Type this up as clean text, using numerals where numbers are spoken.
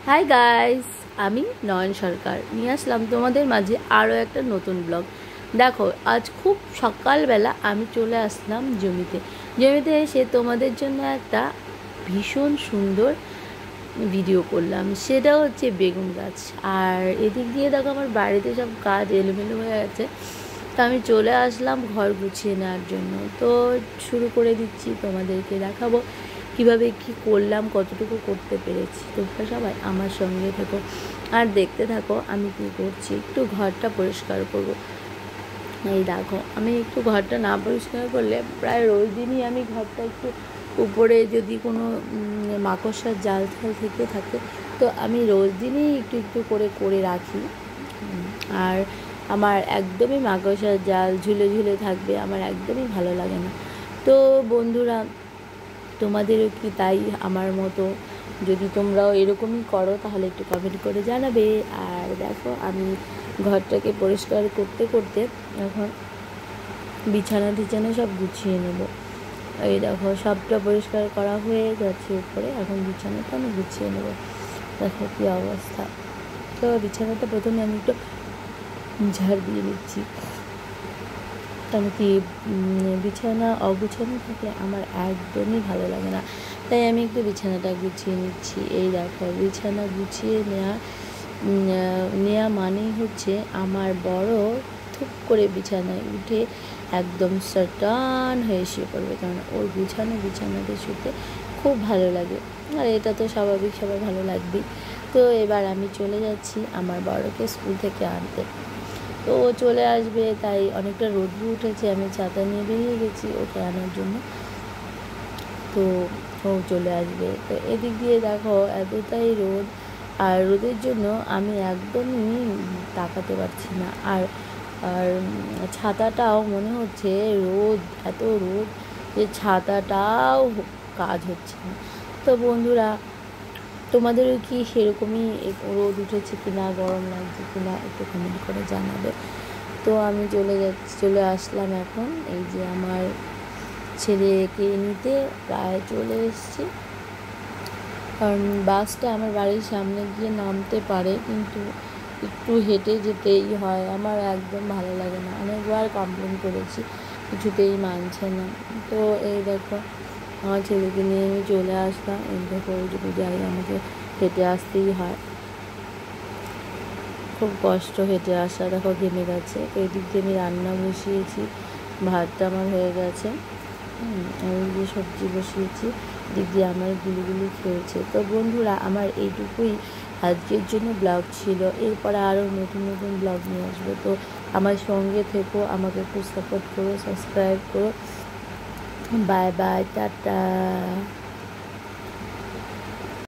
Hi guys, আমি নয়ন সরকার নিয়ে আসলাম তোমাদের মাঝে আরও একটা নতুন ব্লগ। দেখো, আজ খুব সকালবেলা আমি চলে আসলাম জমিতে এসে তোমাদের জন্য একটা ভীষণ সুন্দর ভিডিও করলাম। সেটা হচ্ছে বেগুন গাছ। আর এদিক দিয়ে দেখো আমার বাড়িতে সব কাজ এলোমেলো হয়ে গেছে, তো আমি চলে আসলাম ঘর গুছিয়ে নেওয়ার জন্য। তো শুরু করে দিচ্ছি, তোমাদেরকে দেখাবো কিভাবে কি করলাম, কতটুকু করতে পেরেছি। তোমরা সবাই আমার সঙ্গে থেকো আর দেখতে থাকো আমি কি করছি। একটু ঘরটা পরিষ্কার করব। এই দেখো, আমি একটু ঘরটা না পরিষ্কার করলে প্রায় রোজ দিনই আমি ঘরটা একটু উপরে যদি কোনো মাকড়সার জাল ঠাল থেকে থাকে, তো আমি রোজ দিনই একটু একটু করে করে রাখি। আর আমার একদমই মাকড়সার জাল ঝুলে ঝুলে থাকবে আমার একদমই ভালো লাগে না। তো বন্ধুরা, তোমাদেরও কি তাই আমার মতো? যদি তোমরাও এরকমই করো তাহলে একটু কমেন্ট করে জানাবে। আর দেখো, আমি ঘরটাকে পরিষ্কার করতে করতে এখন বিছানা সব গুছিয়ে নেব। এই দেখো, সবটা পরিষ্কার করা হয়ে যাচ্ছে উপরে, এখন বিছানাটা আমি গুছিয়ে নেব। দেখো কী অবস্থা। তো বিছানাটা প্রথমে আমি একটু ঝাড় দিয়ে নিচ্ছি, কারণ কি বিছানা অগুছানো থাকলে আমার একদমই ভালো লাগে না। তাই আমি একটু বিছানাটা গুছিয়ে নিচ্ছি। এই দেখো, বিছানা গুছিয়ে নেওয়া মানেই হচ্ছে আমার বড় থুপ করে বিছানায় উঠে একদম সাটান হয়ে শুয়ে পড়বে, কারণ ওর বিছানাতে শুতে খুব ভালো লাগে। আর এটা তো স্বাভাবিক, সবার ভালো লাগবেই। তো এবার আমি চলে যাচ্ছি আমার বড়কে স্কুল থেকে আনতে। তো ও চলে আসবে, তাই অনেকটা রোদ্র উঠেছে, আমি ছাতা নিয়ে বেরিয়ে গেছি ওকে আনার জন্য। তো ও চলে আসবে। তো এদিক দিয়ে দেখো এতটাই রোদ, আর রোদের জন্য আমি একদমই তাকাতে পারছি না। আর আর ছাতাটাও মনে হচ্ছে এত রোদ যে ছাতাটাও কাজ হচ্ছে না। তো বন্ধুরা, তোমাদেরও কি সেরকমই রোদ উঠেছে কিনা, গরম লাগছে কিনা একটু কমেন্ট করে জানাবে। তো আমি চলে আসলাম এখন। এই যে আমার ছেলেকে নিতে প্রায় চলে এসেছি, কারণ বাসটা আমার বাড়ির সামনে গিয়ে নামতে পারে, কিন্তু একটু হেঁটে যেতেই হয়। আমার একদম ভালো লাগে না, অনেকবার কমপ্লেন করেছি, কিছুতেই মানছে না। তো এই দেখো, আমার ছেলেকে নিয়ে আমি চলে আসলাম। এই দেখো, ওইটুকু যাই আমাকে হেঁটে আসতেই হয়, খুব কষ্ট হেঁটে আসা। দেখো ঘেমে গেছে। এদিক দিয়ে আমি রান্না বসিয়েছি, ভাতটা আমার হয়ে গেছে। আমি যে সবজি বসিয়েছি, দিক দিয়ে আমার গুলিগুলি খেয়েছে। তো বন্ধুরা, আমার এইটুকুই আজকের জন্য ব্লগ ছিল। এরপরে আরও নতুন নতুন ব্লগ নিয়ে আসবো। তো আমার সঙ্গে থেকো, আমাকে একটু সাপোর্ট করো, সাবস্ক্রাইব করো। Bye bye, tata.